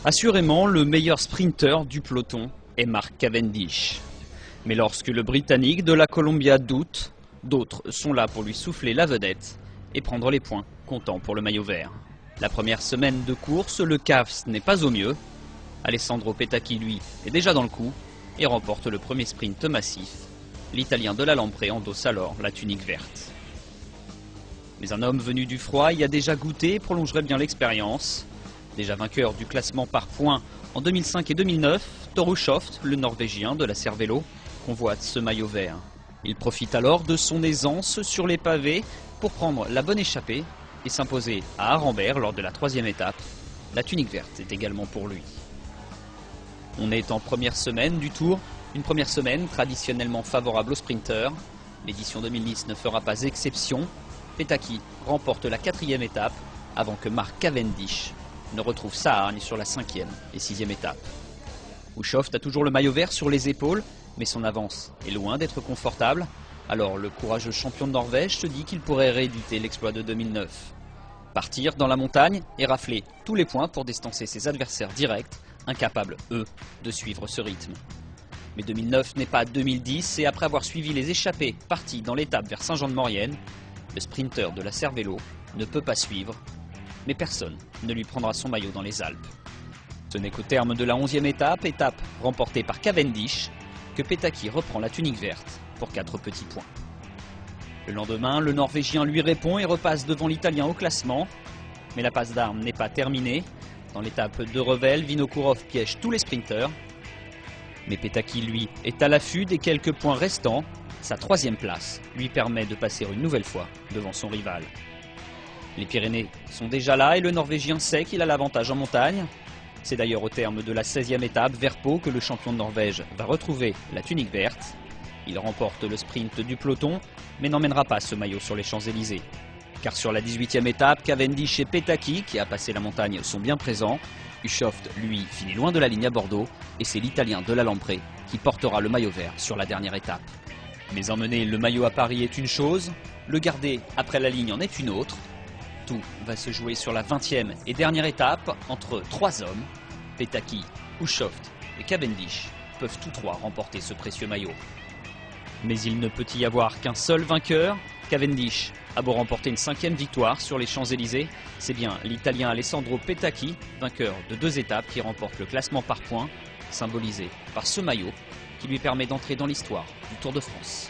Assurément, le meilleur sprinter du peloton est Mark Cavendish. Mais lorsque le Britannique de la Columbia doute, d'autres sont là pour lui souffler la vedette et prendre les points comptant pour le maillot vert. La première semaine de course, le CAFS n'est pas au mieux. Alessandro Petacchi, lui, est déjà dans le coup et remporte le premier sprint massif. L'Italien de la Lamprey endosse alors la tunique verte. Mais un homme venu du froid y a déjà goûté et prolongerait bien l'expérience. Déjà vainqueur du classement par points en 2005 et 2009, Thor Hushovd, le Norvégien de la Cervelo, convoite ce maillot vert. Il profite alors de son aisance sur les pavés pour prendre la bonne échappée et s'imposer à Arambert lors de la troisième étape. La tunique verte est également pour lui. On est en première semaine du Tour, une première semaine traditionnellement favorable aux sprinteurs. L'édition 2010 ne fera pas exception. Petacchi remporte la quatrième étape avant que Mark Cavendish ne retrouve sa hargne sur la cinquième et sixième étape. Hushovd a toujours le maillot vert sur les épaules, mais son avance est loin d'être confortable. Alors le courageux champion de Norvège se dit qu'il pourrait rééditer l'exploit de 2009. Partir dans la montagne et rafler tous les points pour distancer ses adversaires directs, incapables, eux, de suivre ce rythme. Mais 2009 n'est pas 2010 et après avoir suivi les échappés partis dans l'étape vers Saint-Jean-de-Maurienne, le sprinter de la Cervelo ne peut pas suivre, mais personne ne lui prendra son maillot dans les Alpes. Ce n'est qu'au terme de la 11e étape, étape remportée par Cavendish, que Petacchi reprend la tunique verte pour 4 petits points. Le lendemain, le Norvégien lui répond et repasse devant l'Italien au classement. Mais la passe d'armes n'est pas terminée. Dans l'étape de Revel, Vinokourov piège tous les sprinteurs. Mais Petacchi, lui, est à l'affût des quelques points restants. Sa 3e place lui permet de passer une nouvelle fois devant son rival. Les Pyrénées sont déjà là et le Norvégien sait qu'il a l'avantage en montagne. C'est d'ailleurs au terme de la 16e étape vers Pau que le champion de Norvège va retrouver la tunique verte. Il remporte le sprint du peloton, mais n'emmènera pas ce maillot sur les Champs-Élysées. Car sur la 18e étape, Cavendish et Petacchi, qui a passé la montagne, sont bien présents. Hushovd, lui, finit loin de la ligne à Bordeaux, et c'est l'Italien de la Lamprey qui portera le maillot vert sur la dernière étape. Mais emmener le maillot à Paris est une chose, le garder après la ligne en est une autre. Tout va se jouer sur la 20e et dernière étape entre 3 hommes. Petacchi, Hushovd et Cavendish peuvent tous 3 remporter ce précieux maillot. Mais il ne peut y avoir qu'un seul vainqueur. Cavendish a beau remporter une 5e victoire sur les Champs-Élysées, c'est bien l'Italien Alessandro Petacchi, vainqueur de 2 étapes, qui remporte le classement par points, symbolisé par ce maillot qui lui permet d'entrer dans l'histoire du Tour de France.